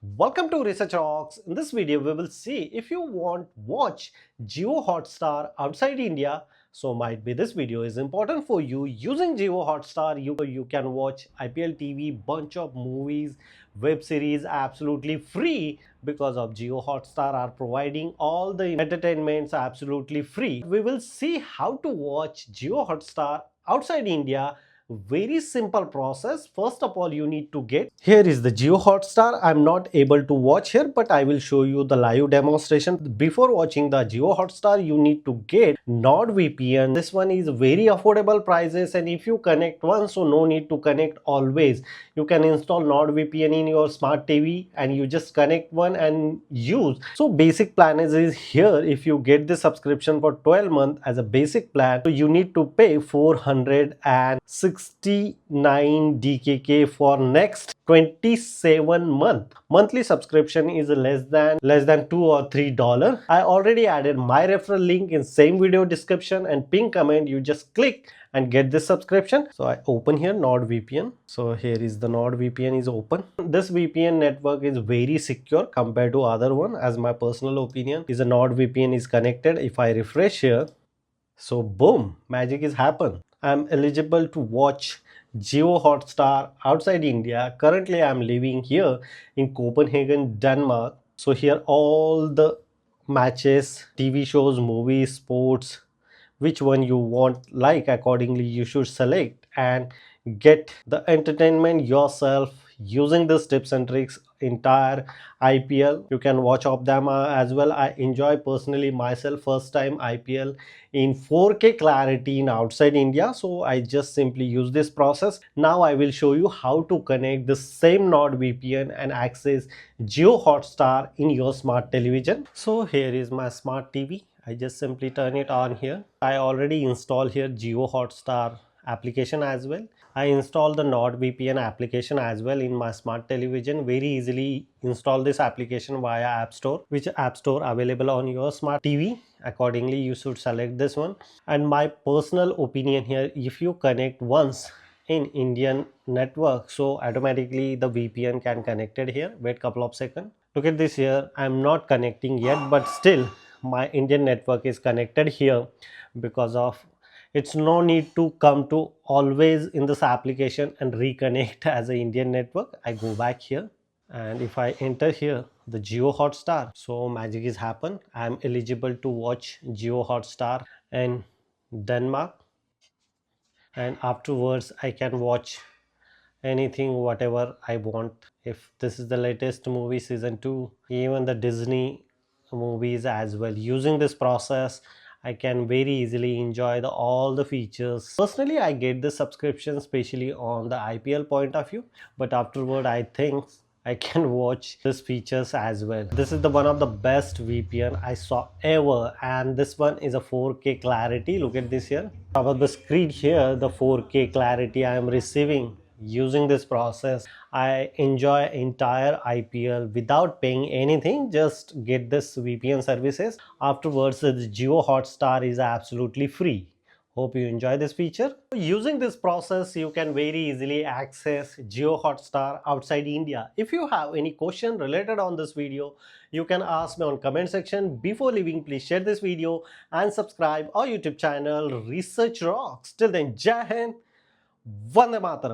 Welcome to Research Rocks. In this video, we will see if you want watch JioHotstar outside India. So might be this video is important for you. Using JioHotstar, you can watch IPL TV, bunch of movies, web series absolutely free because of JioHotstar are providing all the entertainments absolutely free. We will see how to watch JioHotstar outside India. Very simple process. First of all, you need to get here is the JioHotstar. I'm not able to watch here, but I will show you the live demonstration. Before watching the JioHotstar, you need to get NordVPN. This one is very affordable prices, and if you connect once, so no need to connect always. You can install NordVPN in your smart TV and you just connect one and use. So basic plan is here. If you get the subscription for 12 months as a basic plan, so you need to pay 469 DKK for next 27 month. Monthly subscription is less than $2 or $3. I already added my referral link in same video description and pin comment. You just click and get this subscription. So I open here NordVPN. So here is the NordVPN is open. This VPN network is very secure compared to other one. As my personal opinion is a NordVPN is connected. If I refresh here, so boom, magic is happen. I'm eligible to watch JioHotstar outside India. Currently, I'm living here in Copenhagen, Denmark. So here all the matches, TV shows, movies, sports, which one you want, like accordingly you should select and get the entertainment yourself using this tips and tricks. Entire IPL you can watch of them as well. I enjoy personally myself first time IPL in 4K clarity in outside India, so I just simply use this process. Now I will show you how to connect the same NordVPN and access JioHotstar in your smart television. So here is my smart TV. I just simply turn it on here. I already installed here JioHotstar application as well. I installed the NordVPN application as well in my smart television. Very easily install this application via App Store, which App Store available on your smart TV. Accordingly, you should select this one. And my personal opinion here, if you connect once in Indian network, so automatically the VPN can connected here. Wait couple of seconds. Look at this here. I'm not connecting yet, but still my Indian network is connected here because of it's no need to come to always in this application and reconnect as an Indian network. I go back here and if I enter here the JioHotstar, so magic is happen. I am eligible to watch JioHotstar in Denmark, and afterwards I can watch anything whatever I want. If this is the latest movie season 2, even the Disney movies as well, using this process I can very easily enjoy all the features. Personally, I get the subscription especially on the IPL point of view, but afterward I think I can watch these features as well. This is the one of the best VPN I saw ever, and this one is a 4K clarity. Look at this here. Top of the screen here, the 4K clarity I am receiving using this process. I enjoy entire IPL without paying anything. Just get this VPN services. Afterwards, the JioHotstar is absolutely free. Hope you enjoy this feature. Using this process, you can very easily access JioHotstar outside India. If you have any question related on this video, you can ask me on comment section. Before leaving, please share this video and subscribe our YouTube channel Research Rocks. Till then, Jai Hind, Vande Mataram.